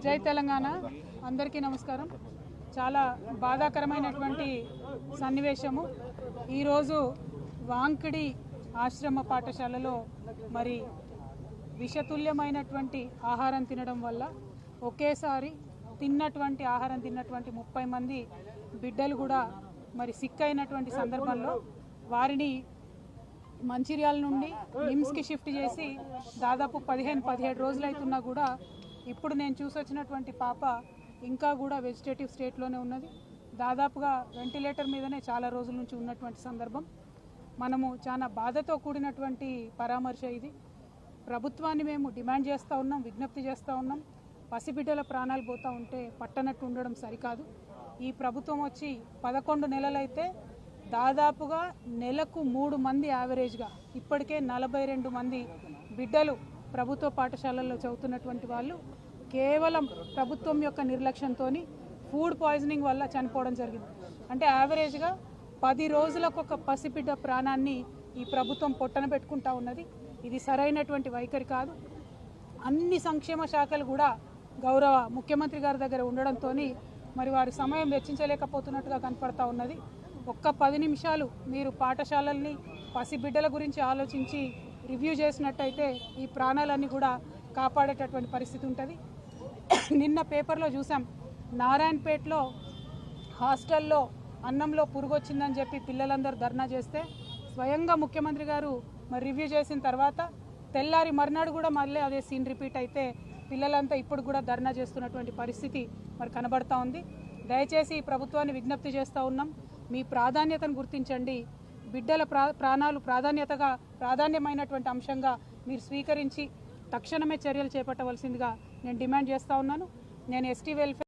జై తెలంగాణ అందరికీ నమస్కారం. చాలా బాధాకరమైనటువంటి సన్నివేశము. ఈరోజు వాంకిడి ఆశ్రమ పాఠశాలలో మరి విషతుల్యమైనటువంటి ఆహారం తినడం వల్ల ఒకేసారి ఆహారం తిన్నటువంటి 30 మంది బిడ్డలు కూడా మరి సిక్ అయినటువంటి సందర్భంలో వారిని మంచిర్యాల నుండి నిమ్స్కి షిఫ్ట్ చేసి దాదాపు 15-17 రోజులు అవుతున్నా కూడా ఇప్పుడు నేను చూసొచ్చినటువంటి పాప ఇంకా కూడా వెజిటేటివ్ స్టేట్లోనే ఉన్నది. దాదాపుగా వెంటిలేటర్ మీదనే చాలా రోజుల నుంచి ఉన్నటువంటి సందర్భం. మనము చాలా బాధతో కూడినటువంటి పరామర్శ ఇది. ప్రభుత్వాన్ని మేము డిమాండ్ చేస్తూ ఉన్నాం, విజ్ఞప్తి చేస్తూ ఉన్నాం. పసిబిడ్డల ప్రాణాలు పోతూ ఉంటే పట్టనట్టు ఉండడం సరికాదు. ఈ ప్రభుత్వం వచ్చి 11 నెలలైతే దాదాపుగా నెలకు 3 మంది యావరేజ్గా ఇప్పటికే 42 మంది బిడ్డలు ప్రభుత్వ పాఠశాలల్లో చదువుతున్నటువంటి వాళ్ళు కేవలం ప్రభుత్వం యొక్క నిర్లక్ష్యంతో ఫుడ్ పాయిజనింగ్ వల్ల చనిపోవడం జరిగింది. అంటే యావరేజ్గా 10 రోజులకు ఒక పసిబిడ్డ ప్రాణాన్ని ఈ ప్రభుత్వం పొట్టన పెట్టుకుంటా ఉన్నది. ఇది సరైనటువంటి వైఖరి కాదు. అన్ని సంక్షేమ శాఖలు కూడా గౌరవ ముఖ్యమంత్రి గారి దగ్గర ఉండడంతో మరి వారి సమయం వెచ్చించలేకపోతున్నట్టుగా కనపడతా ఉన్నది. ఒక్క 10 నిమిషాలు మీరు పాఠశాలల్ని పసిబిడ్డల గురించి ఆలోచించి రివ్యూ చేసినట్టయితే ఈ ప్రాణాలన్నీ కూడా కాపాడేటటువంటి పరిస్థితి ఉంటుంది. నిన్న పేపర్లో చూసాం, నారాయణపేటలో హాస్టల్లో అన్నంలో పురుగు వచ్చిందని చెప్పి పిల్లలందరూ ధర్నా చేస్తే స్వయంగా ముఖ్యమంత్రి గారు మరి రివ్యూ చేసిన తర్వాత తెల్లారి మర్నాడు కూడా మళ్ళీ అదే సీన్ రిపీట్ అయితే పిల్లలంతా ఇప్పుడు కూడా ధర్నా చేస్తున్నటువంటి పరిస్థితి మరి కనబడతా ఉంది. దయచేసి ఈ ప్రభుత్వాన్ని విజ్ఞప్తి చేస్తూ ఉన్నాం, మీ ప్రాధాన్యతను గుర్తించండి. బిడ్డల ప్రాణాలు ప్రాధాన్యమైనటువంటి అంశంగా మీరు స్వీకరించి తక్షణమే చర్యలు చేపట్టవలసిందిగా నేను డిమాండ్ చేస్తూ ఉన్నాను. నేను ఎస్టీ వెల్ఫేర్